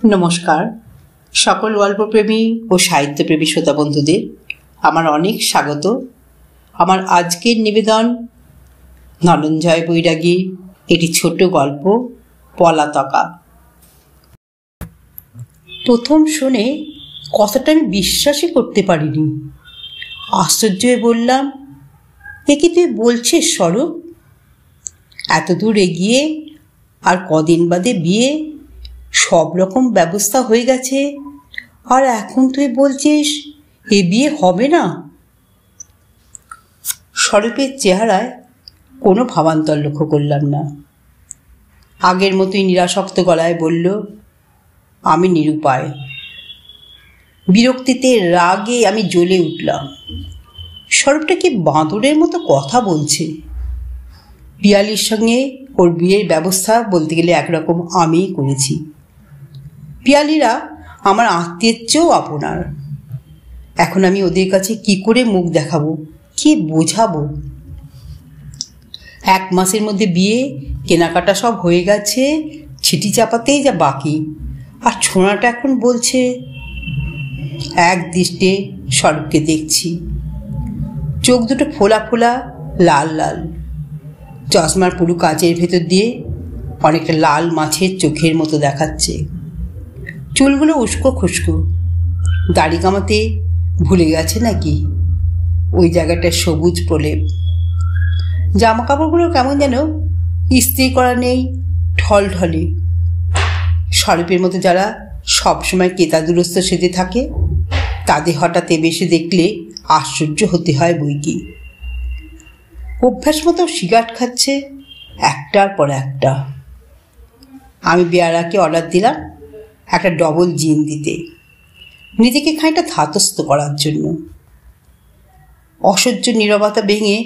নমস্কার সকল গল্পপ্রেমী ও সাহিত্যপ্রেমী শ্রোতা বন্ধুদের আমার অনেক স্বাগত। আমার আজকের নিবেদন ধনঞ্জয় বৈরাগী একটি ছোট গল্প পলাতকা। প্রথম শুনে কথাটা আমি বিশ্বাসই করতে পারিনি। আশ্চর্য হয়ে বললাম, এ কি তুই বলছিস স্বরূপ? এত দূর এগিয়ে আর কদিন বাদে বিয়ে, সব রকম ব্যবস্থা হয়ে গেছে, আর এখন তুই বলছিস এ বিয়ে হবে না? স্বরূপের চেহারায় কোনো ভাবান্তর লক্ষ্য করলাম না। আগের মতোই নিরাসক্ত গলায় বলল, আমি নিরুপায়। বিরক্তিতে রাগে আমি জ্বলে উঠলাম। স্বরূপটা কি বাঁদরের মতো কথা বলছে? পিয়ালির সঙ্গে ওর বিয়ের ব্যবস্থা বলতে গেলে একরকম আমিই করেছি। পিয়ালিরা আমার আত্মীয়ের চেয়েও আপনার। এখন আমি ওদের কাছে কি করে মুখ দেখাবো, কি বোঝাবো? 1 মাসের মধ্যে বিয়ে, কেনাকাটা সব হয়ে গেছে, ছিটি চাপাতেই যা বাকি, আর ছোঁড়াটা এখন বলছে। এক দৃষ্টে স্বরূপকে দেখছি। চোখ দুটো ফোলা ফোলা, লাল লাল। চশমার পুরো কাচের ভেতর দিয়ে অনেকটা লাল মাছের চোখের মতো দেখাচ্ছে। চুলগুলো উস্কো খুস্কো। দাড়ি কামাতে ভুলে গেছে নাকি? ওই জায়গাটায় সবুজ প্রলেপ। জামা কাপড়গুলো কেমন যেন ইস্ত্রি করা নেই, ঢলঢলে। স্বরূপের মতো যারা সবসময় কেতাদুরস্ত সেজে থাকে, তাদের হঠাৎ বেশি দেখলে আশ্চর্য হতে হয় বই কি। অভ্যাস মতো সিগারেট খাচ্ছে একটার পর একটা। আমি বেয়ারাকে অর্ডার দিলাম একটা ডবল জিন দিতে, নিজেকে খানিকটা ধাতস্থ করার জন্য। অসহ্য নীরবতা ভেঙে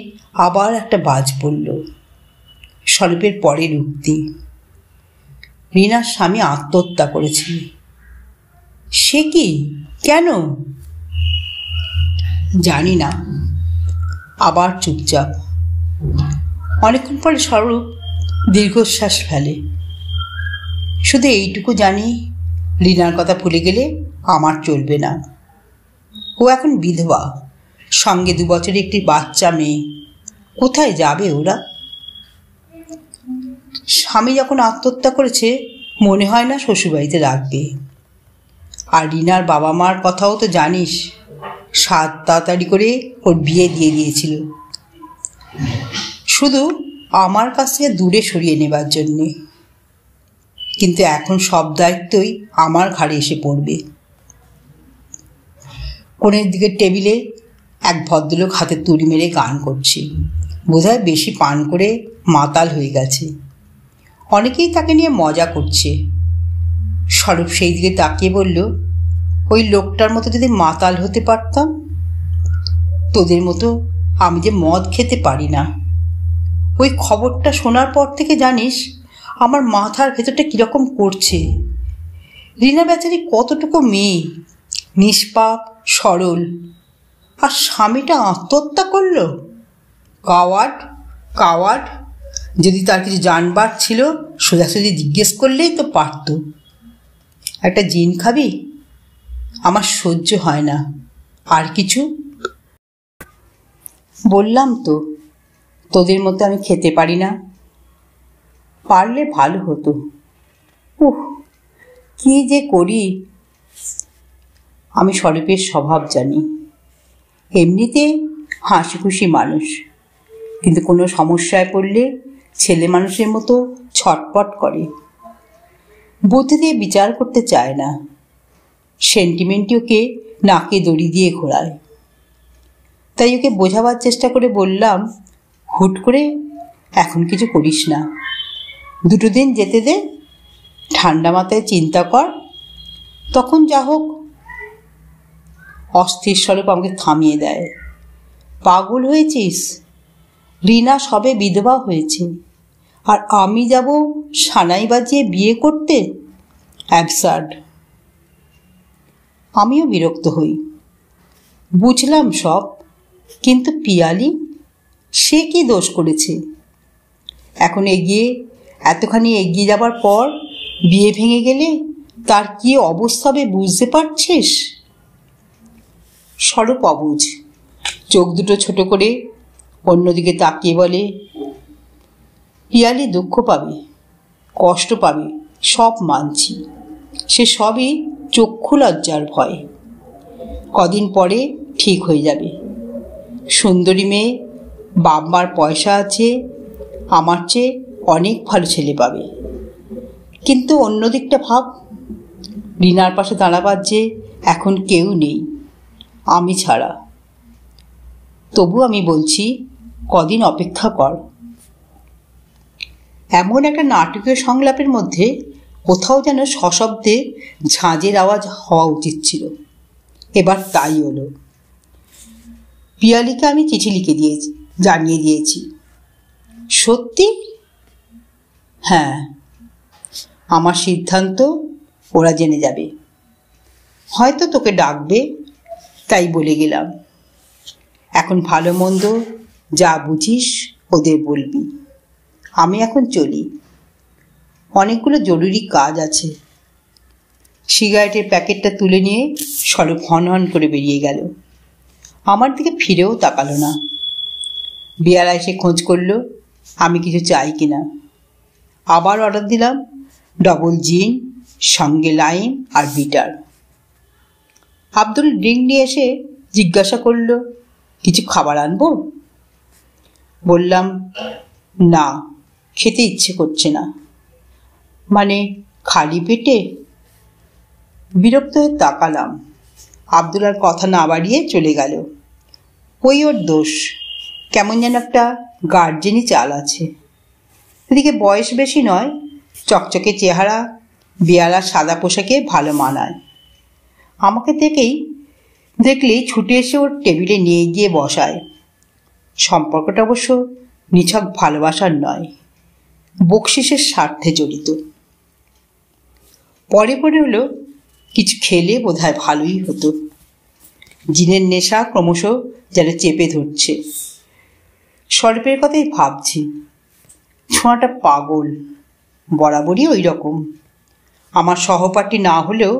আবার একটা বাজ পড়ল। স্বরূপের পরের উক্তি, রিনার স্বামী আত্মহত্যা করেছে। সে কি? কেন? জানি না। আবার চুপচাপ। অনেকক্ষণ পরে স্বরূপ দীর্ঘশ্বাস ফেলে। শুধু এইটুকু জানি, রিনার কথা ভুলে গেলে আমার চলবে না। ও এখন বিধবা, সঙ্গে 2 বছরের একটি বাচ্চা মেয়ে। কোথায় যাবে ওরা? স্বামী যখন আত্মহত্যা করেছে, মনে হয় না শ্বশুরবাড়িতে রাখবে। আর রিনার বাবা মার কথাও তো জানিস, তাড়াতাড়ি করে ওর বিয়ে দিয়ে দিয়েছিল, শুধু আমার কাছ থেকে দূরে সরিয়ে নেবার জন্যে। কিন্তু এখন সব দায়িত্বই আমার ঘাড়ে এসে পড়বে। কোণের দিকের টেবিলে এক ভদ্রলোক হাতে তুড়ি মেরে গান করছে। বোধহয় বেশি পান করে মাতাল হয়ে গেছে। অনেকেই তাকে নিয়ে মজা করছে। স্বরূপ সেই দিকে তাকিয়ে বলল, ওই লোকটার মতো যদি মাতাল হতে পারতাম। তোদের মতো আমি যে মদ খেতে পারি না। ওই খবরটা শোনার পর থেকে জানিস আমার মাথার ভেতরটা কীরকম করছে। রিনা বেচারি কতটুকু মেয়ে, নিষ্পাপ সরল, আর স্বামীটা আত্মহত্যা করল। Coward coward. যদি তার কিছু জানবার ছিল সোজাসুজি জিজ্ঞেস করলেই তো পারত। একটা জিন খাবি? আমার সহ্য হয় না। আর কিছু? বললাম তো তোদের মতো আমি খেতে পারি না। পারলে ভালো হতো। উহ, কি যে করি। আমি স্বরূপের স্বভাব জানি। এমনিতে হাসি খুশি মানুষ, কিন্তু কোনো সমস্যায় পড়লে ছেলে মানুষের মতো ছটপট করে। বুদ্ধি দিয়ে বিচার করতে চায় না। সেন্টিমেন্টই ওকে নাকে দড়ি দিয়ে ঘোরায়। তাই ওকে বোঝাবার চেষ্টা করে বললাম, হুট করে এখন কিছু করিস না, 2 দিন যেতে দে, ঠান্ডা মাথায় চিন্তা কর, তখন যা হোক। অস্থির স্বরূপ আমাকে থামিয়ে দেয়। পাগল হয়েছিস? রিনা সবে বিধবা হয়েছে, আর আমি যাব সানাই বাজিয়ে বিয়ে করতে? অ্যাবসার্ড। আমিও বিরক্ত হই। বুঝলাম সব, কিন্তু পিয়ালি, সে কি দোষ করেছে? এখন এতখানি এগিয়ে যাবার পর বিয়ে ভেঙে গেলে তার কি অবস্থা হবে বুঝতে পারছিস? স্বরূপ অবুঝ, চোখ দুটো ছোট করে অন্যদিকে তাকিয়ে বলে, পিয়ালি দুঃখ পাবে, কষ্ট পাবে, সব মানছি, সে সবই চক্ষু লজ্জার ভয়। কদিন পরে ঠিক হয়ে যাবে। সুন্দরী মেয়ে, বাপ মার পয়সা আছে, আমার চেয়ে অনেক ভালো ছেলে পাবে। কিন্তু অন্য দিকটা ভাব, রিনার পাশে দাঁড়াবার যে এখন কেউ নেই, আমি ছাড়া। তবু আমি বলছি, কদিন অপেক্ষা কর। এমন একটা নাটকীয় সংলাপের মধ্যে কোথাও যেন সশব্দে ঝাঁঝের আওয়াজ হওয়া উচিত ছিল। এবার তাই হলো। পিয়ালিকে আমি চিঠি লিখে দিয়েছি, জানিয়ে দিয়েছি। সত্যি? হ্যাঁ, আমার সিদ্ধান্ত ওরা জেনে যাবে, হয়তো তোকে ডাকবে, তাই বলে গেলাম। এখন ভালো মন্দ যা বুঝিস ওদের বলবি। আমি এখন চলি, অনেকগুলো জরুরি কাজ আছে। সিগারেটের প্যাকেটটা তুলে নিয়ে স্বরূপ হন হন করে বেরিয়ে গেল। আমার দিকে ফিরেও তাকালো না। বিয়ারা এসে খোঁজ করলো আমি কিছু চাই কিনা। আবার অর্ডার দিলাম, ডবল জিন, সঙ্গে লাইম আর বিটার। আব্দুল ড্রিঙ্ক নিয়ে এসে জিজ্ঞাসা করলো, কিছু খাবার আনবো? বললাম, না, খেতে ইচ্ছে করছে না। মানে খালি পেটে? বিরক্ত হয়ে তাকালাম। আব্দুল আর কথা না বাড়িয়ে চলে গেল। ওই ওর দোষ, কেমন যেন একটা গার্জেনই চাল আছে। এদিকে বয়স বেশি নয়, চকচকে চেহারা, বেয়ারা সাদা পোশাকে ভালো মানায়। আমাকে দেখলেই ছুটে এসে ওর টেবিলে নিয়ে গিয়ে বসায়। সম্পর্কটা অবশ্য নিছক ভালোবাসার নয়, বকশিসের স্বার্থে জড়িত। পরে হলো কিছু খেলে বোধহয় ভালোই হতো। জিনের নেশা ক্রমশ যেন চেপে ধরছে। স্বরূপের কথাই ভাবছি। ছোঁয়াটা পাগল, বরাবরই ওই রকম। আমার সহপাঠী না হলেও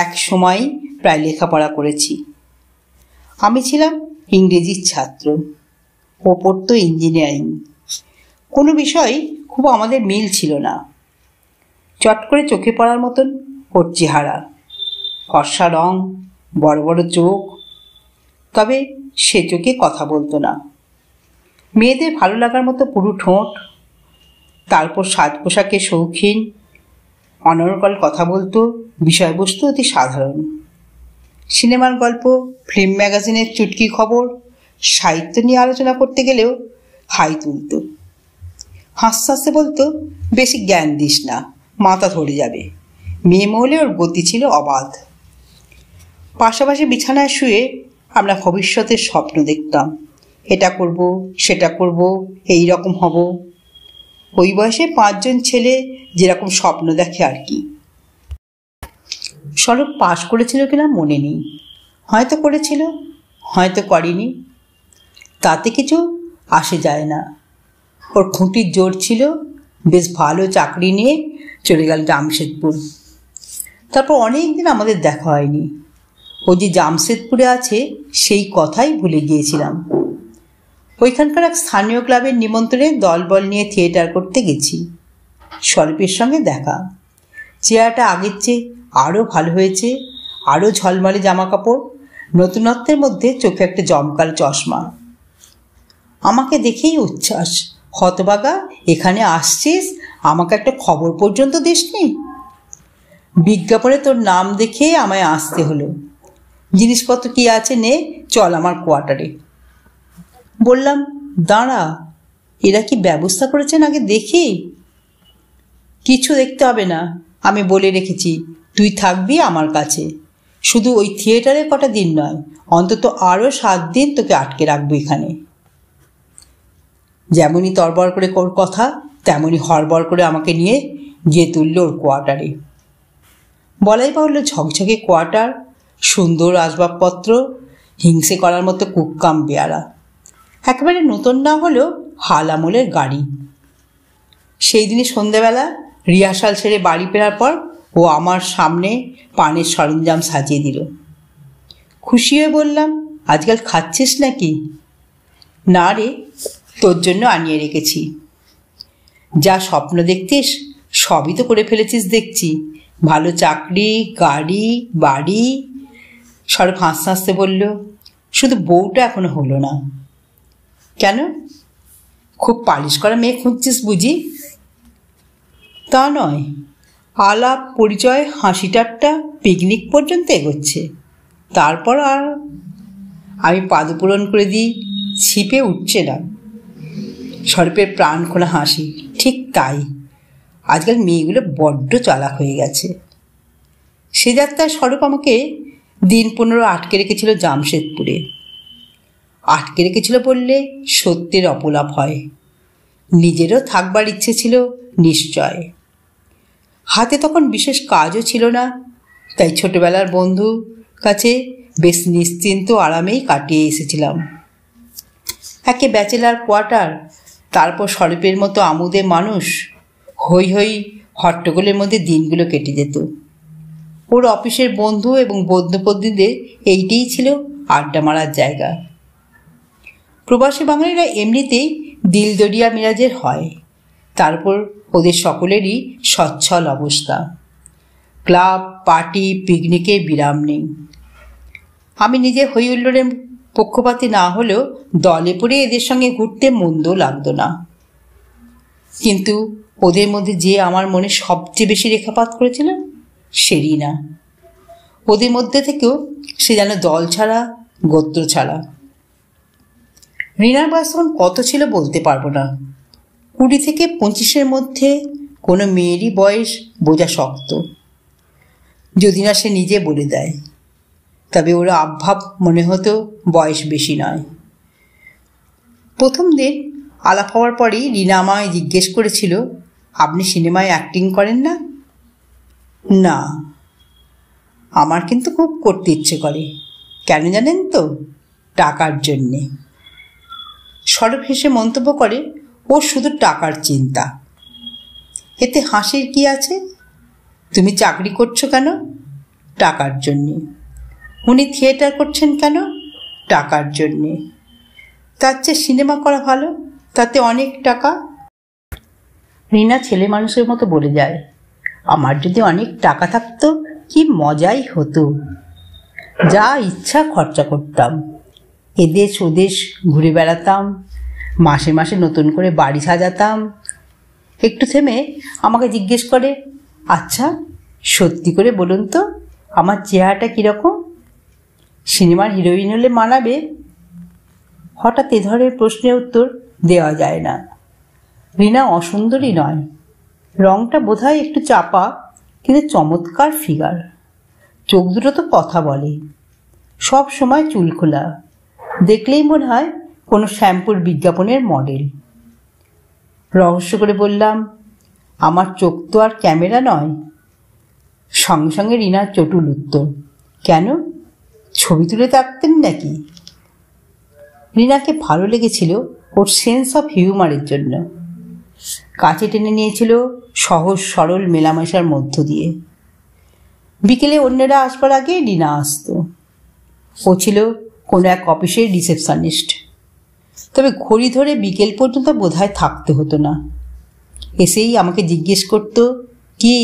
এক সময় প্রায় লেখাপড়া করেছি। আমি ছিলাম ইংরেজির ছাত্র, ও পড়তো ইঞ্জিনিয়ারিং। কোনো বিষয় খুব আমাদের মিল ছিল না। চট করে চোখে পড়ার মতন ওর চেহারা, ফর্সা রং, বড় বড় চোখ, তবে সে চোখে কথা বলতো না। মেয়েদের ভালো লাগার মতো পুরু ঠোঁট, তারপর সাজ পোশাকে শৌখিন, অনর্গল কথা বলতো, বিষয়বস্তু অতি সাধারণ। সিনেমার গল্প, ফিল্ম ম্যাগাজিনের চুটকি খবর, সাহিত্য নিয়ে আলোচনা করতে গেলেও হাই তুলত। হাসতে হাসতে বলতো, বেশি জ্ঞান দিস না, মাথা ধরে যাবে। মেয়ে মহলে ওর গতি ছিল অবাধ। পাশাপাশি বিছানায় শুয়ে আমরা ভবিষ্যতের স্বপ্ন দেখতাম, এটা করব, সেটা করব, এই রকম হব। ওই বয়সে 5 জন ছেলে যেরকম স্বপ্ন দেখে আর কি। স্বরূপ পাশ করেছিল কিনা মনে নেই, হয়তো করেছিল, হয়তো করেনি, তাতে কিছু আসে যায় না। ওর খুঁটির জোর ছিল, বেশ ভালো চাকরি নিয়ে চলে গেল জামশেদপুর। তারপর অনেক দিন আমাদের দেখা হয়নি। ও যে জামশেদপুরে আছে সেই কথাই ভুলে গিয়েছিলাম। ওইখানকার এক স্থানীয় ক্লাবের নিমন্ত্রণে দলবল নিয়ে থিয়েটার করতে গেছি। স্বরূপের সঙ্গে দেখা। চেহারাটা আগের চেয়ে আরও ভালো হয়েছে, আরও ঝলমলে জামা কাপড়, নতুনত্বের মধ্যে চোখে একটা জমকালো চশমা। আমাকে দেখেই উচ্ছ্বাস, হতভাগা, এখানে আসছিস, আমাকে একটা খবর পর্যন্ত দিসনি? বিজ্ঞাপনে তোর নাম দেখে আমায় আসতে হলো। জিনিসপত্র কি আছে নে, চল আমার কোয়ার্টারে। বললাম, দাঁড়া, এরা কি ব্যবস্থা করেছেন আগে দেখি। কিছু দেখতে হবে না, আমি বলে রেখেছি তুই থাকবি আমার কাছে। শুধু ওই থিয়েটারে কটা দিন নয়, অন্তত আরও 7 দিন তোকে আটকে রাখবো এখানে। যেমনই তরবর করে ওর কথা, তেমনই হড়বড় করে আমাকে নিয়ে গিয়ে তুলল ওর কোয়ার্টারে। বলাই বাহুল্য ঝকঝকে কোয়ার্টার, সুন্দর আসবাবপত্র, হিংসে করার মতো কুক্কাম বেয়ারা। একেবারে নতুন না হলেও হাল আমলের গাড়ি। সেই দিনই সন্ধ্যাবেলা রিহার্সাল ছেড়ে বাড়ি ফেরার পর ও আমার সামনে পানের সরঞ্জাম সাজিয়ে দিল। খুশি হয়ে বললাম, আজকাল খাচ্ছিস নাকি? না রে, তোর জন্য আনিয়ে রেখেছি। যা স্বপ্ন দেখতিস সবই তো করে ফেলেছিস দেখছি। ভালো চাকরি, গাড়ি, বাড়ি। সরব হাসতে হাসতে বলল, শুধু বউটা এখনো হলো না। কেন, খুব পালিশ করা মেয়ে খুঁজছিস বুঝি? তা নয়, আলাপ পরিচয় হাসি ঠাট্টা পিকনিক পর্যন্ত এগোচ্ছে। তারপর আর আমি পাদপূরণ করে দিই, ছিপে উঠছে না। সর্পের প্রাণ খোলা হাসি। ঠিক তাই, আজকাল মেয়েগুলো বড্ড চালাক হয়ে গেছে। সে যাত্রায় স্বরূপ আমাকে দিন 15 আটকে রেখেছিল জামশেদপুরে। আটকে রেখেছিল বললে সত্যের অপলাপ হয়। নিজেরও থাকবার ইচ্ছে ছিল নিশ্চয়। হাতে তখন বিশেষ কাজও ছিল না, তাই ছোটবেলার বন্ধু কাছে বেশ নিশ্চিন্ত আরামেই কাটিয়ে এসেছিলাম। একে ব্যাচেলার কোয়ার্টার, তারপর স্বরূপের মতো আমোদে মানুষ, হই হই হট্টগোলের মধ্যে দিনগুলো কেটে যেত। ওর অফিসের বন্ধু এবং বন্ধুপদ্ধতিদের এইটাই ছিল আড্ডা মারার জায়গা। প্রবাসী বাঙালিরা এমনিতেই দিলদরিয়া মিরাজের হয়, তারপর ওদের সকলেরই সচ্ছল অবস্থা। ক্লাব, পার্টি, পিকনিকে বিরাম নেই। আমি নিজে হই হুল্লোড়ের পক্ষপাতী না হলেও দলে পড়ে এদের সঙ্গে ঘুরতে মন্দ লাগতো না। কিন্তু ওদের মধ্যে যে আমার মনে সবচেয়ে বেশি রেখাপাত করেছিল সে রিনা। ওদের মধ্যে থেকেও সে যেন দল ছাড়া, গোত্র ছাড়া। রিনার বয়স তখন কত ছিল বলতে পারবো না। 20 থেকে 25-এর মধ্যে কোনো মেয়েরই বয়স বোঝা শক্ত, যদি না সে নিজে বলে দেয়। তবে ওরা আবভাব মনে হতো বয়স বেশি নয়। প্রথম দিন আলাপ হওয়ার পরেই রিনা আমায় জিজ্ঞেস করেছিল, আপনি সিনেমায় অ্যাক্টিং করেন না? না, আমার কিন্তু খুব করতে ইচ্ছে করে। কেন জানেন তো? টাকার জন্যে। স্বরূপ হেসে মন্তব্য করে, ও শুধু টাকার চিন্তা। এতে হাসির কি আছে? তুমি চাকরি করছো কেন? টাকার জন্যে। উনি থিয়েটার করছেন কেন? টাকার জন্যে। তার চেয়ে সিনেমা করা ভালো, তাতে অনেক টাকা। রিনা ছেলে মানুষের মতো বলে যায়, আমার যদি অনেক টাকা থাকতো কি মজাই হতো। যা ইচ্ছা খরচা করতাম, এদেশ ওদেশ ঘুরে বেড়াতাম, মাসে মাসে নতুন করে বাড়ি সাজাতাম। একটু থেমে আমাকে জিজ্ঞেস করে, আচ্ছা সত্যি করে বলুন তো আমার চেহারাটা কীরকম? সিনেমার হিরোইন হলে মানাবে? হঠাৎ এ ধরনের প্রশ্নের উত্তর দেওয়া যায় না। রিনা অসুন্দরী নয়, রংটা বোধহয় একটু চাপা, কিন্তু চমৎকার ফিগার। চোখ দুটো তো কথা বলে। সব সময় চুল খোলা, দেখলেই মনে হয় কোনো শ্যাম্পুর বিজ্ঞাপনের মডেল। রহস্য করে বললাম, আমার চোখ তো আর ক্যামেরা নয়। সঙ্গে সঙ্গে রিনার চটুল উত্তর, কেন, ছবি তুলে থাকতেন নাকি? রিনাকে ভালো লেগেছিল ওর সেন্স অফ হিউমারের জন্য। কাছে টেনে নিয়েছিল সহজ সরল মেলামেশার মধ্য দিয়ে। বিকেলে অন্যরা আসবার আগে রিনা আসতো। ও ছিল কোনো এক অফিসের রিসেপশনিস্ট। তবে ঘড়ি ধরে বিকেল পর্যন্ত বোধহয় থাকতে হতো না। এসেই আমাকে জিজ্ঞেস করতো, কি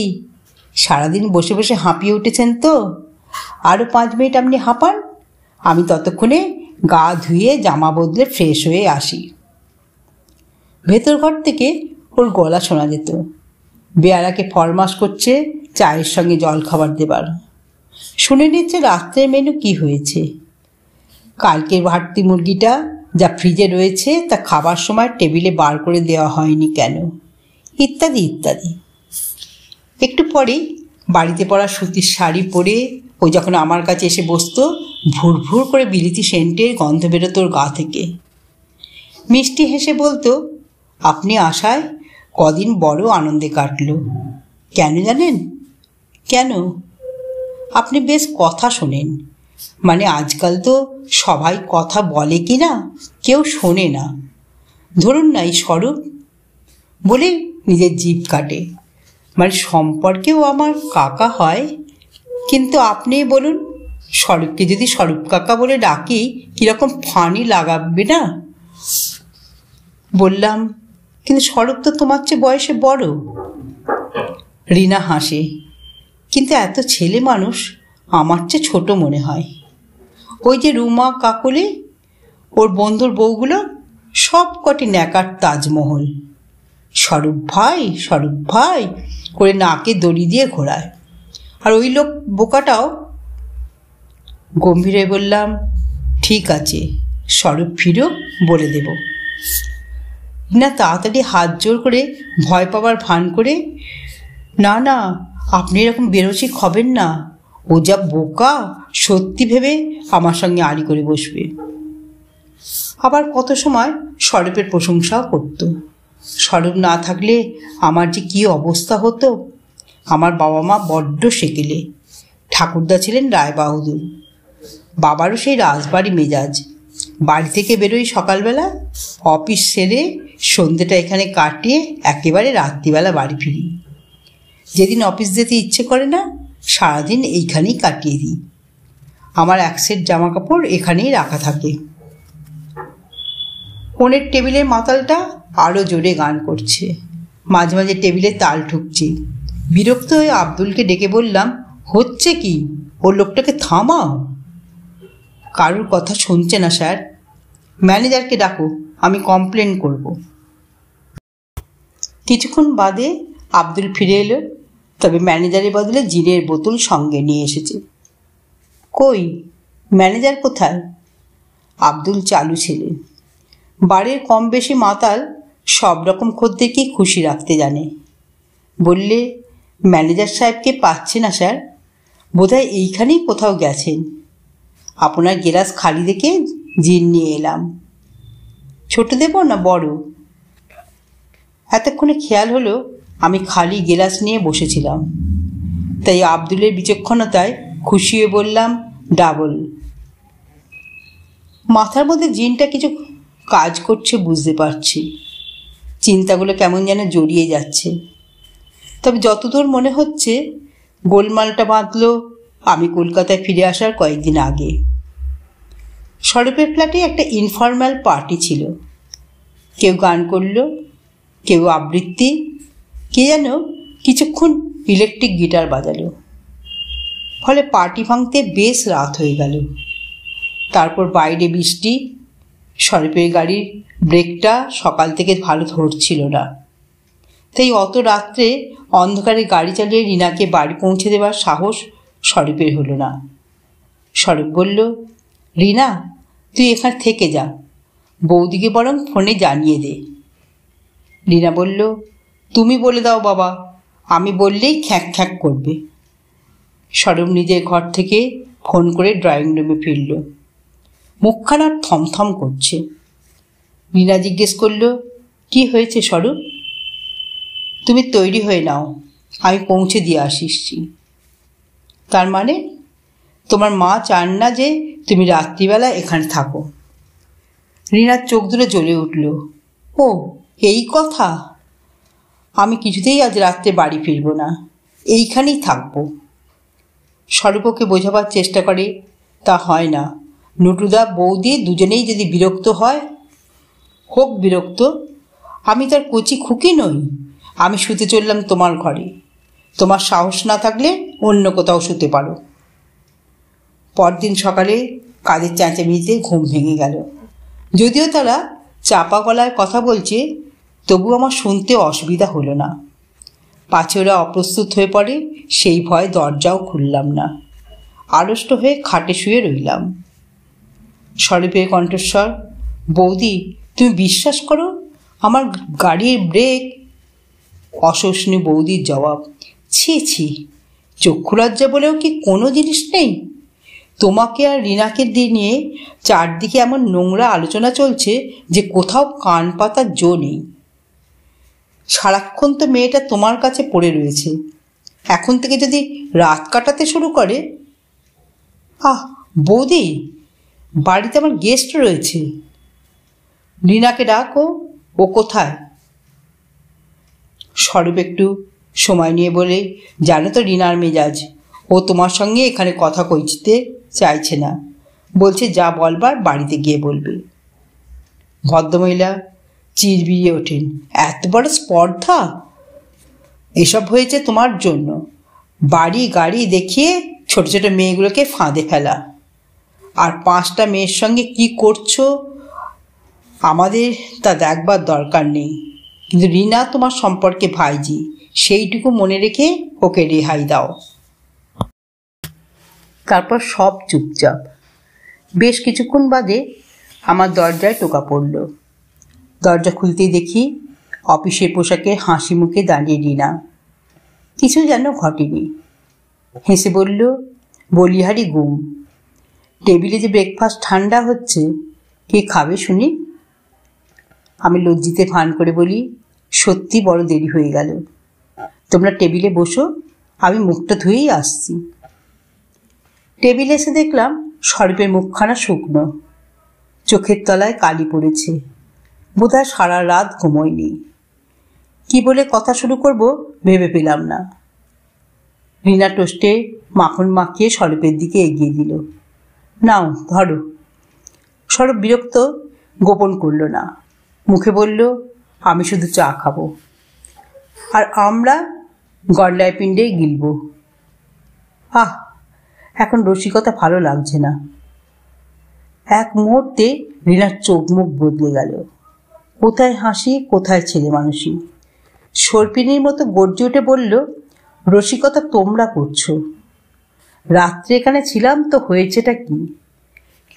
সারাদিন বসে বসে হাঁপিয়ে উঠেছেন তো? আরও 5 মিনিট আপনি হাঁপান, আমি ততক্ষণে গা ধুয়ে জামা বদলে ফ্রেশ হয়ে আসি। ভেতর ঘর থেকে ওর গলা শোনা যেত। বেয়ারাকে ফরমাস করছে চায়ের সঙ্গে জল খাবার দেবার। শুনে নিচ্ছে রাত্রের মেনু কি হয়েছে। কালকের ভাতটি মুরগিটা যা ফ্রিজে রয়েছে তা খাবার সময় টেবিলে বার করে দেওয়া হয়নি কেন, ইত্যাদি ইত্যাদি। একটু পরেই বাড়িতে পরা সুতির শাড়ি পরে ও যখন আমার কাছে এসে বসতো, ভুর ভুর করে বিলিতি সেন্টের গন্ধ বেরোতো ওর গা থেকে। মিষ্টি হেসে বলতো, আপনি আসায় কদিন বড় আনন্দে কাটলো। কেন জানেন? কেন? আপনি বেশ কথা শোনেন। মানে আজকাল তো সবাই কথা বলে কি না, কেউ শোনে না। ধরুন না এই স্বরূপ, বলে নিজের জিভ কাটে। মানে সম্পর্কেও আমার কাকা হয়, কিন্তু আপনিই বলুন, স্বরূপকে যদি স্বরূপ কাকা বলে ডাকি কীরকম ফানি লাগাবে না? বললাম, কিন্তু স্বরূপ তো তোমার চেয়ে বয়সে বড়। রিনা হাসে, কিন্তু এত ছেলে মানুষ আমার চেয়ে ছোট মনে হয়। ওই যে রুমা, কাকলি, ওর বন্ধুর বউগুলো সব কটি ন্যাকার তাজমহল। স্বরূপ ভাই, স্বরূপ ভাই করে নাকে দড়ি দিয়ে ঘোরায়। আর ওই লোক বোকাটাও। গম্ভীরে বললাম, ঠিক আছে, স্বরূপ ফিরো, বলে দেব। না তাড়াতাড়ি হাত জোর করে ভয় পাবার ভান করে, না না, আপনি এরকম বেরোচিক হবেন না, ও যা বোকা সত্যি ভেবে আমার সঙ্গে আড়ি করে বসবে। আবার কত সময় স্বরূপের প্রশংসাও করত। স্বরূপ না থাকলে আমার যে কী অবস্থা হতো। আমার বাবা মা বড্ড সেকেলে। ঠাকুরদা ছিলেন রায়বাহাদুর, বাবারও সেই রাজবাড়ি মেজাজ। বাড়ি থেকে বেরোই সকালবেলা, অফিস সেরে সন্ধ্যেটা এখানে কাটিয়ে একেবারে রাত্রিবেলা বাড়ি ফিরি। যেদিন অফিস যেতে ইচ্ছে করে না, সারাদিন এইখানেই কাটিয়ে দিই। আমার এক সেট জামা কাপড় এখানেই রাখা থাকে। কোণের টেবিলের মাতালটা আরও জোরে গান করছে, মাঝে মাঝে টেবিলে তাল ঠুকছে। বিরক্ত হয়ে আব্দুলকে ডেকে বললাম, হচ্ছে কি, ওর লোকটাকে থামাও। কারুর কথা শুনছে না স্যার, ম্যানেজারকে ডাকো, আমি কমপ্লেন করব। কিছুক্ষণ বাদে আব্দুল ফিরে এলো, তবে ম্যানেজারের বদলে জিনের বোতল সঙ্গে নিয়ে এসেছে। কই, ম্যানেজার কোথায়? আব্দুল চালু ছেলে, বাড়ির কম বেশি মাতাল, সব রকম খদ্দেরকেই খুশি রাখতে জানে। বললে, ম্যানেজার সাহেবকে পাচ্ছে না স্যার, বোধহয় এইখানেই কোথাও গেছেন। আপনার গেলাস খালি দেখে জিন নিয়ে এলাম। ছোট দেব না বড়? এতক্ষণে খেয়াল হলো আমি খালি গেলাস নিয়ে বসেছিলাম, তাই আব্দুলের বিচক্ষণতায় খুশি হয়ে বললাম, ডাবল। মাথার মধ্যে জিনটা কিছু কাজ করছে বুঝতে পারছি। চিন্তাগুলো কেমন যেন জড়িয়ে যাচ্ছে। তবে যতদূর মনে হচ্ছে গোলমালটা বাঁধল আমি কলকাতায় ফিরে আসার কয়েকদিন আগে। স্বরূপের ফ্ল্যাটে একটা ইনফর্মাল পার্টি ছিল। কেউ গান করল, কেউ আবৃত্তি, কে যেন কিছুক্ষণ ইলেকট্রিক গিটার বাজালো। ফলে পার্টি ভাঙতে বেশ রাত হয়ে গেল। তারপর বাইরে বৃষ্টি। স্বরূপের গাড়ির ব্রেকটা সকাল থেকে ভালো ধরছিল না, তাই অত রাত্রে অন্ধকারে গাড়ি চালিয়ে রিনাকে বাড়ি পৌঁছে দেওয়ার সাহস স্বরূপের হলো না। স্বরূপ বলল, রিনা, তুই এখানে থেকে যা, বৌদিকে বরং ফোনে জানিয়ে দে। রিনা বলল, তুমি বলে দাও বাবা, আমি বললেই খ্যাঁক খ্যাঁক করবে। স্বরূপ নিজের ঘর থেকে ফোন করে ড্রয়িং রুমে ফিরল। মুখখানা থমথম করছে। রিনা জিজ্ঞেস করল, কি হয়েছে স্বরূপ? তুমি তৈরি হয়ে নাও, আমি পৌঁছে দিয়ে আসছি। তার মানে তোমার মা চান না যে তুমি রাত্রিবেলা এখানে থাকো? রিনার চোখ দুটো জ্বলে উঠল। ও, এই কথা! আমি কিছুতেই আজ রাত্রে বাড়ি ফিরব না, এইখানেই থাকবো। স্বরূপকে বোঝাবার চেষ্টা করে, তা হয় না। নটুদা বৌদি দুজনেই যদি বিরক্ত হয়, হোক বিরক্ত, আমি তার কচি খুকি নই। আমি শুতে চললাম তোমার ঘরে, তোমার সাহস না থাকলে অন্য কোথাও শুতে পারো। পরদিন সকালে কাদের চেঁচামেচিতে ঘুম ভেঙে গেল। যদিও তারা চাপা গলায় কথা বলছে, তবু আমার শুনতে অসুবিধা হলো না। পাছে ওরা অপ্রস্তুত হয়ে পড়ে সেই ভয়ে দরজাও খুললাম না। আড়ষ্ট হয়ে খাটে শুয়ে রইলাম। স্বরূপের কণ্ঠস্বর, বৌদি তুমি বিশ্বাস করো, আমার গাড়ির ব্রেক। অসহনীয় বৌদির জবাব, ছি ছি, চক্ষু লজ্জা বলেও কি কোনো জিনিস নেই? তোমাকে আর রিনাকে নিয়ে চারদিকে এমন নোংরা আলোচনা চলছে যে কোথাও কান পাতার জো নেই। সারাক্ষণ তো মেয়েটা তোমার কাছে পড়ে রয়েছে, এখন থেকে যদি রাত কাটাতে শুরু করে। আহ বৌদি, বাড়িতে আমার গেস্ট রয়েছে। রিনাকে ডাকো, ও কোথায়? স্বরূপ একটু সময় নিয়ে বলে, জানো তো রিনার মেজাজ, ও তোমার সঙ্গে এখানে কথা কইতে চাইছে না, বলছে যা বলবার বাড়িতে গিয়ে বলবে। ভদ্রমহিলা চিরবিড়িয়ে ওঠেন, এত বড় স্পর্ধা! এসব হয়েছে তোমার জন্য, বাড়ি গাড়ি দেখিয়ে ছোট ছোট মেয়েগুলোকে ফাঁদে ফেলা। আর 5টা মেয়ের সঙ্গে কি করছো আমাদের তা দেখবার দরকার নেই, কিন্তু রিনা তোমার সম্পর্কে ভাইজি, সেইটুকু মনে রেখে ওকে রেহাই দাও। তারপর সব চুপচাপ। বেশ কিছুক্ষণ বাদে আমার দরজায় টোকা পড়ল। দরজা খুলতেই দেখি অফিসের পোশাকে হাসি মুখে দাঁড়িয়ে রিনা। কিছু যেন ঘটেনি। হেসে বলল, বলিহারি গুম, টেবিলে যে ব্রেকফাস্ট ঠান্ডা হচ্ছে, কে খাবে শুনি? আমি লজ্জিতে ভান করে বলি, সত্যি বড় দেরি হয়ে গেল, তোমরা টেবিলে বসো, আমি মুখটা ধুয়েই আসছি। টেবিলে এসে দেখলাম স্বরূপের মুখখানা শুকনো, চোখের তলায় কালি পড়েছে, বোধহয় সারা রাত ঘুমোয়নি। কি বলে কথা শুরু করব ভেবে পেলাম না। রিনা টোস্টে মাখন মাখিয়ে স্বরূপের দিকে এগিয়ে দিল। নাও ধরো। স্বরূপ বিরক্ত গোপন করল না, মুখে বলল, আমি শুধু চা খাবো, আর আমরা গড়লায় পিণ্ডে গিলব। আহ, এখন রসিকতা ভালো লাগছে না। এক মুহূর্তে রিনার চোখ মুখ বদলে গেল, কোথায় হাসি কোথায় ছেলে মানুষই। সর্পিনীর মতো গর্জে উঠে বলল, রসিকতা তোমরা করছো, রাত্রে এখানে ছিলাম তো হয়েছেটা কি?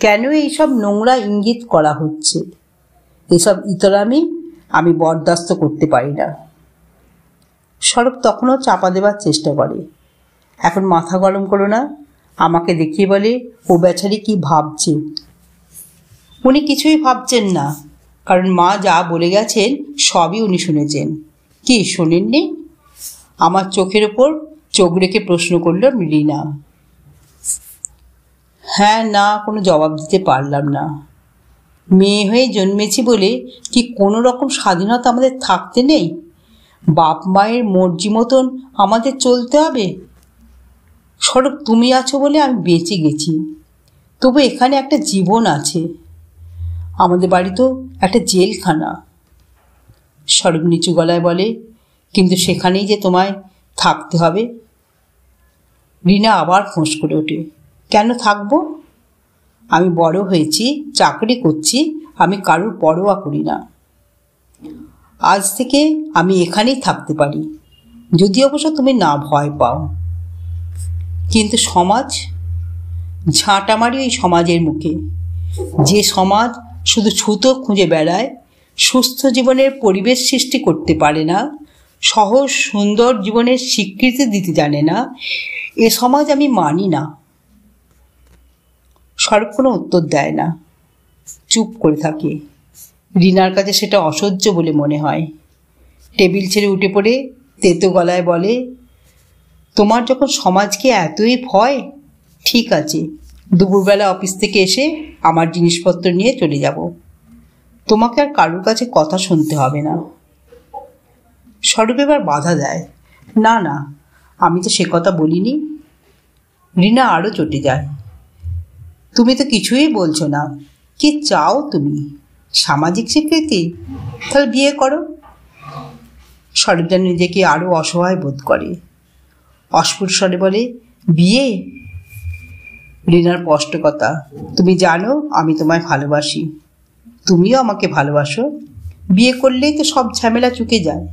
কেন এইসব নোংরা ইঙ্গিত করা হচ্ছে? এসব ইতরামি আমি বরদাস্ত করতে পারি না। স্বরূপ তখনও চাপা দেবার চেষ্টা করে। এখন মাথা গরম করো না, আমাকে দেখিয়ে বলে, ও বেচারি কি ভাবছে। উনি কিছুই ভাবছেন না, কারণ মা যা বলে গেছেন সবই উনি শুনেছেন। কি শোনেননি? আমার চোখের ওপর চোখ রেখে প্রশ্ন করল রিনা। হ্যাঁ না কোনো জবাব দিতে পারলাম না। মেয়ে হয়ে জন্মেছি বলে কি কোনো রকম স্বাধীনতা আমাদের থাকতে নেই? বাপ মায়ের মর্জি মতন আমাদের চলতে হবে? স্বরূপ, তুমি আছো বলে আমি বেঁচে গেছি, তবু এখানে একটা জীবন আছে। আমাদের বাড়ি তো একটা জেলখানা। স্বরূপ নিচু গলায় বলে, কিন্তু সেখানেই যে তোমায় থাকতে হবে। রিনা আবার ফোঁস করে ওঠে, কেন থাকবো? আমি বড় হয়েছি, চাকরি করছি, আমি কারোর পরোয়া করি না। আজ থেকে আমি এখানেই থাকতে পারি, যদি অবশ্য তুমি না ভয় পাও। কিন্তু সমাজ, ঝাঁটা মারি ওই সমাজের মুখে, যে সমাজ শুধু ছুতো খুঁজে বেড়ায়, সুস্থ জীবনের পরিবেশ সৃষ্টি করতে পারে না, সহজ সুন্দর জীবনের স্বীকৃতি দিতে জানে না, এ সমাজ আমি মানি না। স্বরূপ কোনো উত্তর দেয় না, চুপ করে থাকে। রিনার কাছে সেটা অসহ্য বলে মনে হয়। টেবিল ছেড়ে উঠে পড়ে তেতো গলায় বলে, তোমার যখন সমাজকে এতই ভয়, ঠিক আছে, দুপুরবেলা অফিস থেকে এসে আমার জিনিসপত্র নিয়ে চলে যাব, তোমাকে আর কারোর কাছে কথা শুনতে হবে না। স্বরূপ এবার বাধা দেয়, না না, আমি তো সে কথা বলিনি। রিনা আরও চটে যায়, তুমি তো কিছুই বলছো না, কি চাও তুমি? সামাজিক স্বীকৃতি? তাহলে বিয়ে করো। স্বরূপ যেন নিজেকে আরও অসহায় বোধ করে, অস্ফুট স্বরে বলে, বিয়ে? রিনার স্পষ্ট কথা, তুমি জানো আমি তোমায় ভালোবাসি, তুমিও আমাকে ভালোবাসো, বিয়ে করলেই তো সব ঝামেলা চুকে যায়।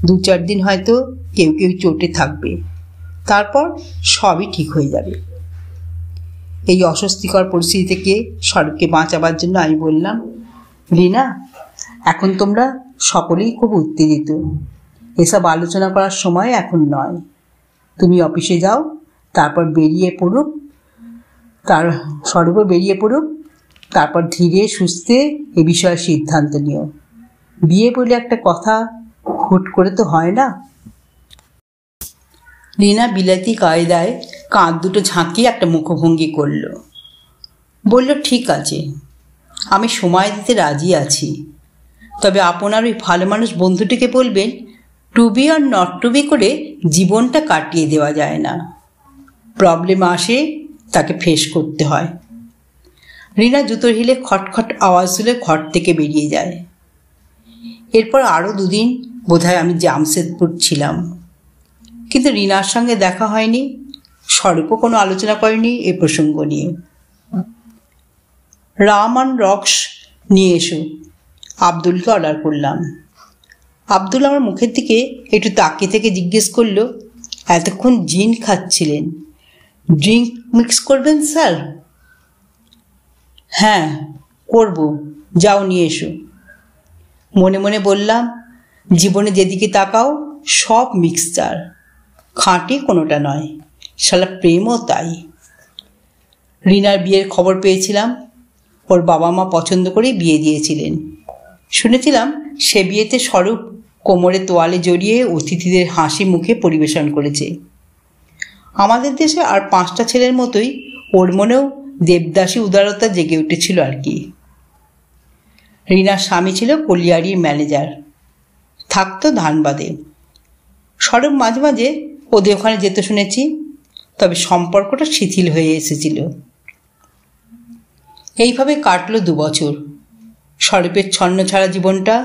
2-4 দিন হয়তো কেউ কেউ চোটে থাকবে, তারপর সবই ঠিক হয়ে যাবে। এই অস্বস্তিকর পরিস্থিতি থেকে স্বরূপকে বাঁচাবার জন্য আমি বললাম, রিনা, এখন তোমরা সকলেই খুব উত্তেজিত, এসব আলোচনা করার সময় এখন নয়। তুমি অফিসে যাও, তারপর স্বরূপও বেরিয়ে পড়ুক, তারপর ধীরে সুস্থে এ বিষয়ে সিদ্ধান্ত নিও। বিয়ে বলে একটা কথা হুট করে তো হয় না। রিনা বিলাতি কায়দায় কাঁধ দুটো ঝাঁকিয়ে একটা মুখভঙ্গি করল, বলল, ঠিক আছে, আমি সময় দিতে রাজি আছি, তবে আপনার ওই ভালো মানুষ বন্ধুটিকে বলবেন to be or not to be করে জীবনটা কাটিয়ে দেওয়া যায় না। প্রবলেম আসে, তাকে ফেস করতে হয়। রিনা জুতোর হিলে খটখট আওয়াজ তুলে ঘর থেকে বেরিয়ে যায়। এরপর আরও 2 দিন বোধহয় আমি জামশেদপুর ছিলাম, কিন্তু রিনার সঙ্গে দেখা হয়নি। স্বরূপও কোনো আলোচনা করেনি এ প্রসঙ্গ নিয়ে। রাম রক্স নিয়ে এসো, আব্দুলকে অর্ডার করলাম। আব্দুল আমার মুখের দিকে একটু তাকিয়ে থেকে জিজ্ঞেস করল, এতক্ষণ জিন খাচ্ছিলেন, ড্রিঙ্ক মিক্স করবেন স্যার? হ্যাঁ করব, যাও নিয়ে এসো। মনে মনে বললাম, জীবনে যেদিকে তাকাও সব মিক্সচার, খাঁটি কোনোটা নয়। শালা প্রেমও তাই। রিনার বিয়ের খবর পেয়েছিলাম। ওর বাবা মা পছন্দ করেই বিয়ে দিয়েছিলেন। শুনেছিলাম সে বিয়েতে স্বরূপ কোমরে তোয়ালে জড়িয়ে অতিথিদের হাসি মুখে পরিবেশন করেছে। আমাদের দেশে আর 5টা ছেলের মতোই ওর মনেও দেবদাসী উদারতা জেগে উঠেছিল আর কি। রিনার স্বামী ছিল কলিয়ারির ম্যানেজার, থাকতো ধানবাদে। স্বরূপ মাঝে মাঝে ওদের ওখানে যেতে শুনেছি, তবে সম্পর্কটা শিথিল হয়ে এসেছিল। এইভাবে কাটলো 2 বছর। স্বরূপের ছন্ন ছাড়া জীবনটা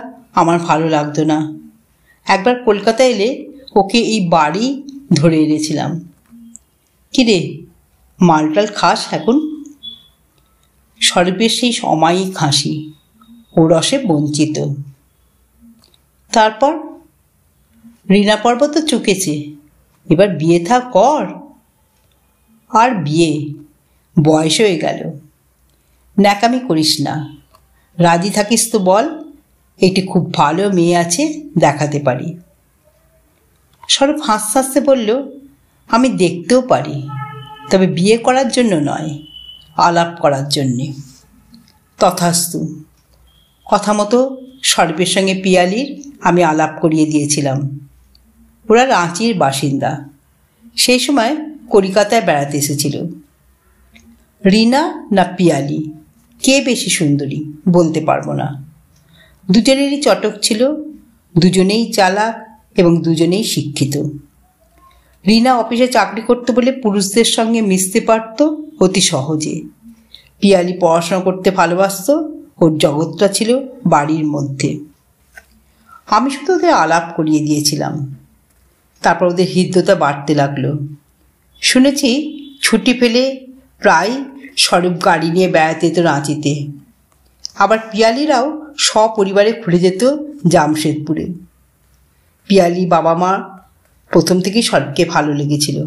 আমার ভালো লাগতো না। একবার কলকাতা এলে ওকে এই বাড়ি ধরে এনেছিলাম। কিরে, মালটাল খাস এখন? স্বরূপের সেই অমায়িক হাসি, ও রসে বঞ্চিত। তারপর রিনা পর্ব তো চুকেছে, এবার বিয়ে থা কর। আর বিয়ে, বয়স হয়ে গেল। ন্যাকামি করিস না, রাজি থাকিস তো বল, একটি খুব ভালো মেয়ে আছে, দেখাতে পারি। স্বরূপ হাসতে হাসতে বলল, আমি দেখতেও পারি, তবে বিয়ে করার জন্য নয়, আলাপ করার জন্যে। তথাস্তু। কথা মতো স্বরূপের সঙ্গে পিয়ালির আমি আলাপ করিয়ে দিয়েছিলাম। ওরা রাঁচির বাসিন্দা, সেই সময় কলকাতায় বেড়াতে এসেছিল। রিনা না পিয়ালি, কে বেশি সুন্দরী বলতে পারবো না। দুজনেরই চটক ছিল, দুজনেই চালাক এবং দুজনেই শিক্ষিত। রিনা অফিসে চাকরি করতে বলে পুরুষদের সঙ্গে মিশতে পারত অতি সহজে। পিয়ালি পড়াশোনা করতে ভালোবাসত, ওর জগৎটা ছিল বাড়ির মধ্যে। আমি শুধু ওদের আলাপ করিয়ে দিয়েছিলাম। তারপর ওদের হৃদ্যতা বাড়তে লাগলো। শুনেছি ছুটি পেলে প্রায় স্বরূপ গাড়ি নিয়ে বেড়াতে যেত রাঁচিতে। আবার পিয়ালিরাও সপরিবারে ঘুরে যেত জামশেদপুরে। পিয়ালি বাবা মা প্রথম থেকেই স্বরূপকে ভালো লেগেছিল,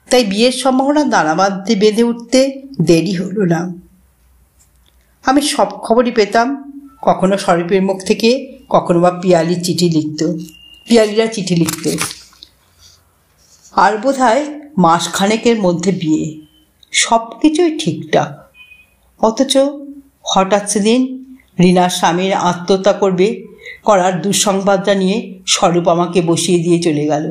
তাই বিয়ের সম্ভাবনা দানাবাঁধে বেঁধে উঠতে দেরি হলো না। আমি সব খবরই পেতাম, কখনো স্বরূপের মুখ থেকে, কখনো বা পিয়ালিরা চিঠি লিখত। আর বোধহয় মাসখানেকের মধ্যে বিয়ে, সব কিছুই ঠিকঠাক। অথচ হঠাৎ সেদিন রিনার স্বামীর আত্মহত্যা করার দুঃসংবাদটা নিয়ে স্বরূপ আমাকে বসিয়ে দিয়ে চলে গেল।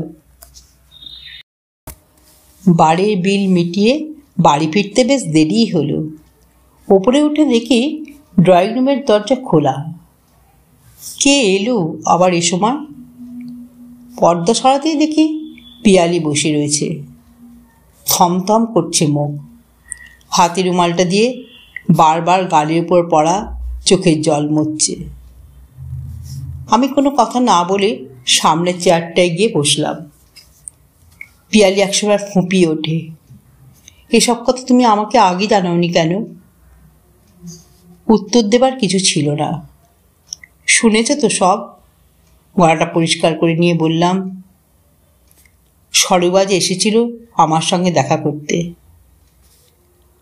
বাড়ির বিল মিটিয়ে বাড়ি ফিরতে বেশ দেরিই হলো। ওপরে উঠে দেখি ড্রয়িং রুমের দরজা খোলা। কে এলো আবার এ সময়? পর্দা সরাতেই দেখি পিয়ালি বসে রয়েছে। থমথম করছে মুখ, হাতে রুমালটা দিয়ে বারবার গালের উপর পড়া চোখের জল মুছছে। আমি কোনো কথা না বলে সামনের চেয়ারটায় গিয়ে বসলাম। পিয়ালি একসময় ফুঁপিয়ে ওঠে, এসব কথা তুমি আমাকে আগে জানাওনি কেন? উত্তর দেবার কিছু ছিল না। শুনেছ তো সব? গলাটা পরিষ্কার করে নিয়ে বললাম, স্বরূপ আজ এসেছিল আমার সঙ্গে দেখা করতে।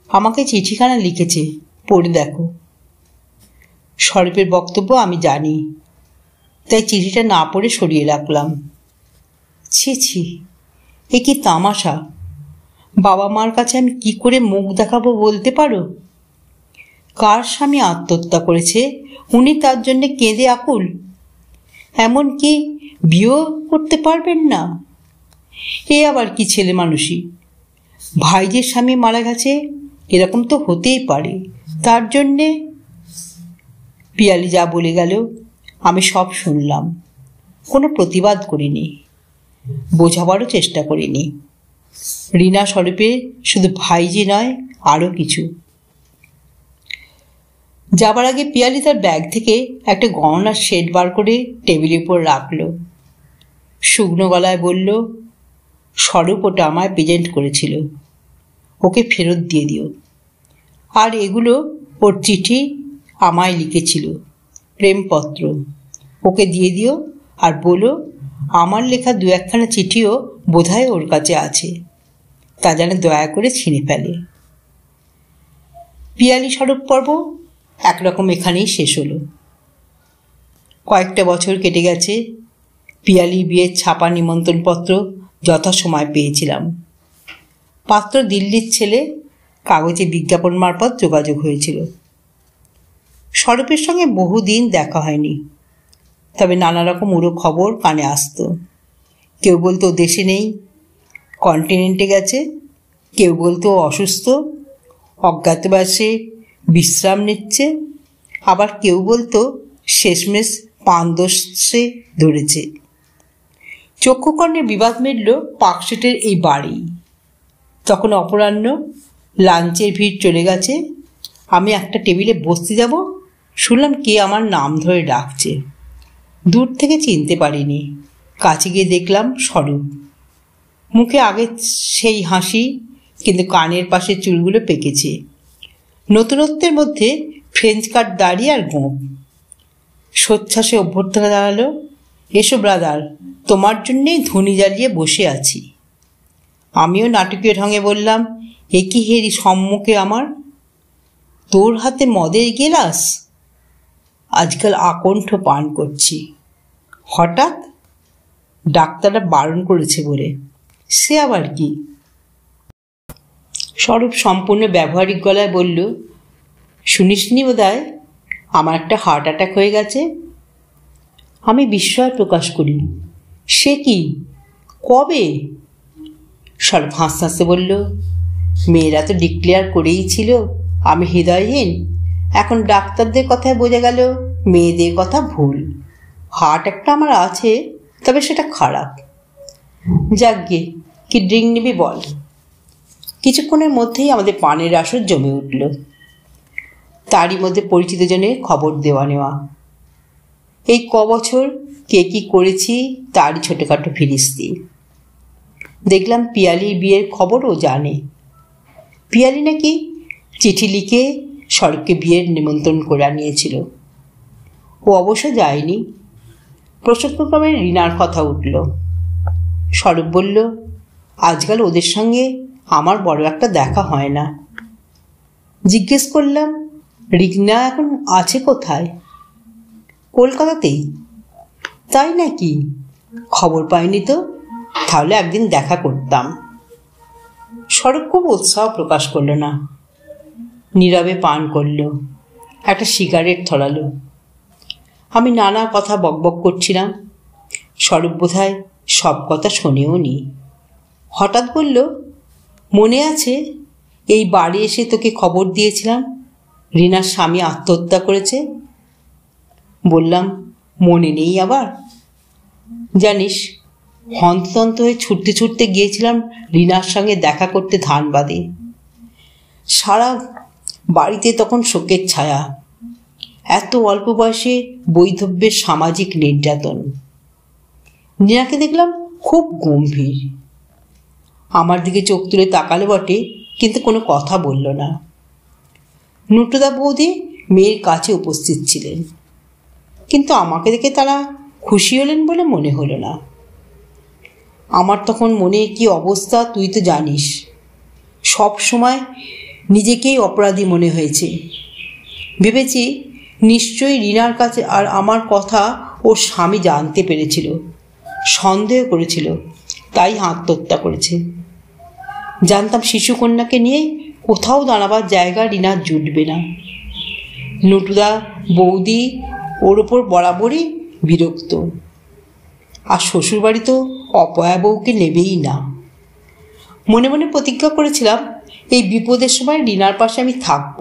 আমাকে চিঠিখানা লিখেছে, পড়ে দেখো। স্বরূপের বক্তব্য আমি জানি, তাই চিঠিটা না পড়ে সরিয়ে রাখলাম। ছি ছি, এ কি তামাশা! বাবা মার কাছে আমি কি করে মুখ দেখাবো বলতে পারো? কার স্বামী আত্মহত্যা করেছে উনি তার জন্যে কেঁদে আকুল, এমনকি বিয়েও করতে পারবেন না? এ আবার কি ছেলে মানুষই! ভাইজের স্বামী মারা গেছে, এরকম তো হতেই পারে, তার জন্যে। পিয়ালি যা বলে গেল আমি সব শুনলাম। কোনো প্রতিবাদ করিনি, বোঝাবারও চেষ্টা করিনি। রিনা স্বরূপে শুধু ভাইজি নয়, আরও কিছু। যাবার আগে পিয়ালি তার ব্যাগ থেকে একটা গহনার সেট বার করে টেবিলের উপর রাখল। শুকনো গলায় বলল, স্বরূপ ওটা আমায় প্রেজেন্ট করেছিল, ওকে ফেরত দিয়ে দিও। আর এগুলো ওর চিঠি, আমায় লিখেছিল, প্রেমপত্র, ওকে দিয়ে দিও। আর বলো আমার লেখা 2-1খানা চিঠিও বোধহয় ওর কাছে আছে, তা যেন দয়া করে ছিঁড়ে ফেলে। পিয়ালি স্বরূপ পর্ব একরকম এখানেই শেষ হলো। কয়েকটা বছর কেটে গেছে। পিয়ালি বিয়ের ছাপা নিমন্ত্রণপত্র যথাসময় পেয়েছিলাম। পাত্র দিল্লির ছেলে, কাগজে বিজ্ঞাপন মারফত যোগাযোগ হয়েছিল। স্বরূপের সঙ্গে বহুদিন দেখা হয়নি, তবে নানা রকম উড়ো খবর কানে আসত। কেউ বলতো দেশে নেই, কন্টিনেন্টে গেছে, কেউ বলতো অসুস্থ, অজ্ঞাতবাসে বিশ্রাম নিচ্ছে, আবার কেউ বলতো শেষমেশ পানদোষে ধরেছে। চক্ষুকর্ণের বিবাদ মিটল পার্কস্ট্রিটের এই বাড়ি। তখন অপরাহ্ন, লাঞ্চের ভিড় চলে গেছে। আমি একটা টেবিলে বসতে যাব, শুনলাম কে আমার নাম ধরে ডাকছে। দূর থেকে চিনতে পারিনি, কাছে গিয়ে দেখলাম স্বরূপ। মুখে আগে সেই হাসি, কিন্তু কানের পাশে চুলগুলো পেকেছে। নতুনত্বের মধ্যে ফ্রেঞ্চ কাট দাড়ি আর গোঁপ। সোচ্ছ্বাসে অভ্যর্থনা জানালো, এসো ব্রাদার, তোমার জন্যেই ধুনি জ্বালিয়ে বসে আছি। আমিও নাটকীয় ঢঙে বললাম, এ কি হেরি সম্মুখে আমার, তোর হাতে মদের গেলাস? আজকাল আকণ্ঠ পান করছি। হঠাৎ? ডাক্তাররা বারণ করেছে বলে। সে আবার কি? স্বরূপ সম্পূর্ণ ব্যবহারিক গলায় বলল, শুনিসনি বোধহয় আমার একটা হার্ট অ্যাটাক হয়ে গেছে? আমি বিস্ময় প্রকাশ করি, সে কি, কবে? স্বরূপ হাসতে হাসতে বলল, মেয়েরা তো ডিক্লেয়ার করেই ছিল আমি হৃদয়হীন। এখন ডাক্তারদের কথায় বোঝা গেল মেয়েদের কথা ভুল। হার্ট একটা আমার আছে, তবে সেটা খারাপ। যাকগে, কি ড্রিঙ্ক নিবি বল। কিছুক্ষণের মধ্যেই আমাদের পানের আসর জমে উঠল। তারই মধ্যে পরিচিত জনের খবর দেওয়া নেওয়া। এই বছর কে কি করেছি তারই ছোটোখাটো ফিরিস্তি। দেখলাম পিয়ালির বিয়ের খবরও জানে। পিয়ালি নাকি চিঠি লিখে স্বরূপকে বিয়ের নিমন্ত্রণ করে আনিয়েছিল। ও অবশ্য যায়নি। প্রসঙ্গক্রমে রিনার কথা উঠল। স্বরূপ বলল, আজকাল ওদের সঙ্গে আমার বড় একটা দেখা হয় না। জিজ্ঞেস করলাম, রিনা এখন আছে কোথায়? কলকাতাতেই। তাই নাকি? খবর পাইনি তো, তাহলে একদিন দেখা করতাম। স্বরূপ খুব উৎসাহ প্রকাশ করল না, নীরবে পান করল, একটা সিগারেট ধরালো। আমি নানা কথা বকবক করছিলাম। স্বরূপ বোধহয় সব কথা শোনেও নি। হঠাৎ বলল, মনে আছে এই বাড়ি এসে তোকে খবর দিয়েছিলাম রিনার স্বামী আত্মহত্যা করেছে? বললাম, মনে নেই আবার? জানিস, হন্তদন্ত হয়ে ছুটতে ছুটতে গিয়েছিলাম রিনার সঙ্গে দেখা করতে ধানবাদে। সারা বাড়িতে তখন শোকের ছায়া। এত অল্প বয়সে বৈধব্যের সামাজিক নির্যাতন। রিনাকে দেখলাম খুব গম্ভীর। আমার দিকে চোখ তুলে তাকালো বটে, কিন্তু কোনো কথা বলল না। নুটুদা বৌদি মেয়ের কাছে উপস্থিত ছিলেন, কিন্তু আমাকে দেখে তারা খুশি হলেন বলে মনে হলো না। আমার তখন মনে কি অবস্থা তুই তো জানিস। সব সময় নিজেকেই অপরাধী মনে হয়েছে। ভেবেছি নিশ্চয়ই রিনার কাছে আর আমার কথা ওর স্বামী জানতে পেরেছিল, সন্দেহ করেছিল, তাই আত্মহত্যা করেছে। জানতাম শিশুকন্যাকে নিয়ে কোথাও দাঁড়াবার জায়গা রিনার জুটবে না। নুটুদা বৌদি ওর ওপর বরাবরই বিরক্ত। আর শ্বশুরবাড়ি তো অপয়া বউকে নেবেই না। মনে মনে প্রতিজ্ঞা করেছিলাম এই বিপদের সময় রিনার পাশে আমি থাকব,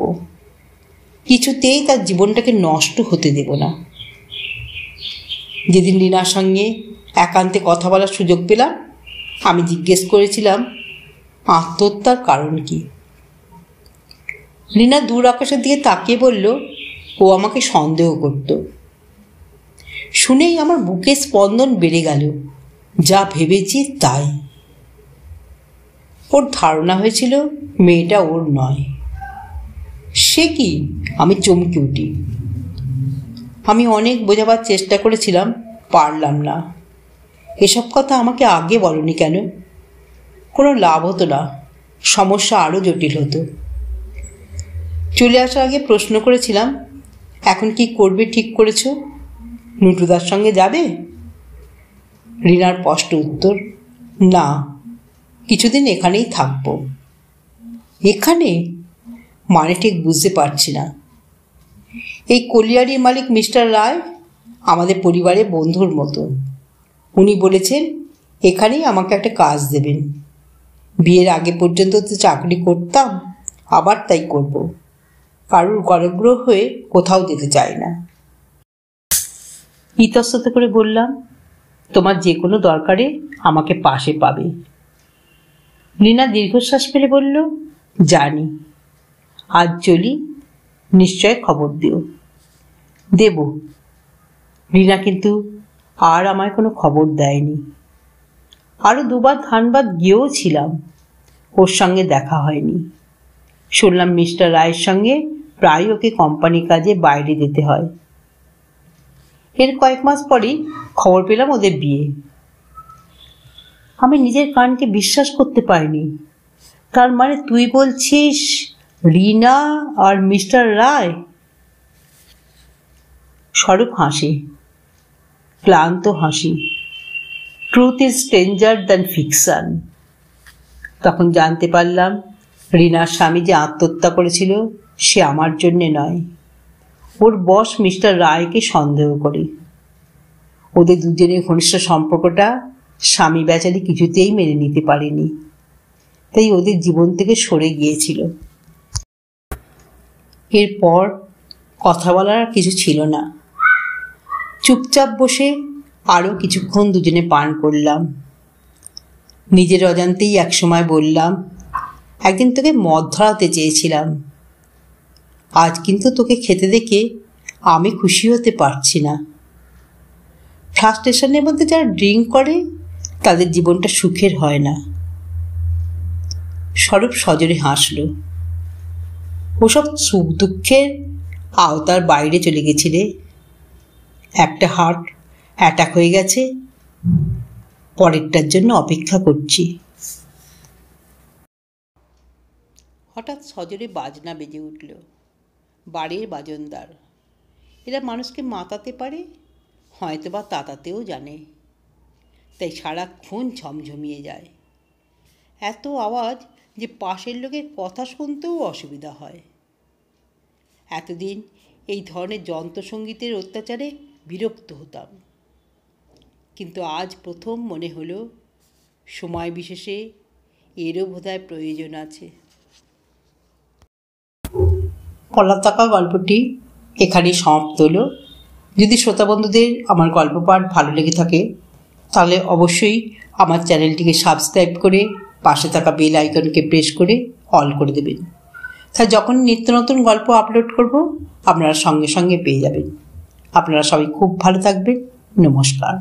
কিছুতেই তার জীবনটাকে নষ্ট হতে দেব না। যেদিন লীনার সঙ্গে একান্তে কথা বলার সুযোগ পেলাম, আমি জিজ্ঞেস করেছিলাম আত্মহত্যার কারণ কি। লীনা দূর আকাশের দিকে তাকিয়ে বলল ও আমাকে সন্দেহ করত। শুনেই আমার বুকের স্পন্দন বেড়ে গেল। যা ভেবেছি তাই। ওর ধারণা হয়েছিল মেয়েটা ওর নয়। সে কি? আমি চমকে উঠি। আমি অনেক বোঝাবার চেষ্টা করেছিলাম, পারলাম না। এসব কথা আমাকে আগে বলনি কেন? কোনো লাভ হতো না, সমস্যা আরও জটিল হতো। চলে আসার আগে প্রশ্ন করেছিলাম, এখন কি করবে ঠিক করেছ? নুটুদার সঙ্গে যাবে? রিনার স্পষ্ট উত্তর, না, কিছুদিন এখানেই থাকব। এখানে? মানে ঠিক বুঝতে পারছি না। এই কলিয়ারির মালিক মিস্টার রায় আমাদের পরিবারের বন্ধুর মতো। উনি বলেছেন এখানেই আমাকে একটা কাজ দেবেন। বিয়ের আগে পর্যন্ত তো চাকরি করতাম, আবার তাই করব। কারুর গরগ্রহ হয়ে কোথাও যেতে চাই না। ইতস্তত করে বললাম, তোমার যে কোনো দরকারে আমাকে পাশে পাবে। লীনা দীর্ঘশ্বাস ফেলে বলল, জানি। আজ চলি, নিশ্চয় খবর দিও। দেব। লীনা কিন্তু আর আমায় কোনো খবর দেয়নি। আরও দুবার ধানবাদ গিয়েও ছিলাম, ওর সঙ্গে দেখা হয়নি। শুনলাম মিস্টার রায়ের সঙ্গে প্রায় ওকে কোম্পানি কাজে বাইরে যেতে হয়। এর কয়েক মাস পরেই খবর পেলাম ওদের বিয়ে। আমি নিজের কানকে বিশ্বাস করতে পারিনি। তার মানে তুই বলছিস রিনা আর মিস্টার রায়? স্বরূপ হাসি, ক্লান্ত হাসি। Truth is stranger than fiction. তখন জানতে পারলাম রিনার স্বামী যে আত্মহত্যা করেছিল সে আমার জন্যে নয়, ওর বস মিস্টার রায়কে সন্দেহ করে। ওদের দুজনের ঘনিষ্ঠ সম্পর্কটা স্বামী বেচারি কিছুতেই মেনে নিতে পারেনি, তাই ওদের জীবন থেকে সরে গিয়েছিল। এরপর কথা বলার কিছু ছিল না। চুপচাপ বসে আরও কিছুক্ষণ দুজনে পান করলাম। নিজের অজান্তেই একসময় বললাম, একদিন তোকে মদ ধরাতে চেয়েছিলাম, আজ কিন্তু তোকে খেতে দেখে আমি খুশি হতে পারছি না। ফ্রাস্ট্রেশনের মধ্যে যারা ড্রিঙ্ক করে তাদের জীবনটা সুখের হয় না। স্বরূপ সজোরে হাসল। ওসব সুখ দুঃখের আওতার বাইরে চলে গেছিলে। একটা হার্ট অ্যাটাক হয়ে গেছে, পরেরটার জন্য অপেক্ষা করছি। হঠাৎ সজোরে বাজনা বেজে উঠল। বাড়ির বাজনদার। এরা মানুষকে মাতাতে পারে, হয়তো বা তাতাতেও জানে, তাই সারাক্ষণ ঝমঝমিয়ে যায়। এত আওয়াজ যে পাশের লোকের কথা শুনতেও অসুবিধা হয়। এতদিন এই ধরনের যন্ত্রসঙ্গীতের অত্যাচারে বিরক্ত হতাম, কিন্তু আজ প্রথম মনে হলো সময় বিশেষে এরও বোধহয় প্রয়োজন আছে। পলাতকা গল্পটি এখানেই সমাপ্ত হলো। যদি শ্রোতা বন্ধুদের আমার গল্প পাঠ ভালো লেগে থাকে তাহলে অবশ্যই আমার চ্যানেলটিকে সাবস্ক্রাইব করে পাশে থাকা বেল আইকনকে প্রেস করে অল করে দেবেন। তাই যখন নিত্য নতুন গল্প আপলোড করব আপনারা সঙ্গে সঙ্গে পেয়ে যাবেন। আপনারা সবাই খুব ভালো থাকবেন। নমস্কার।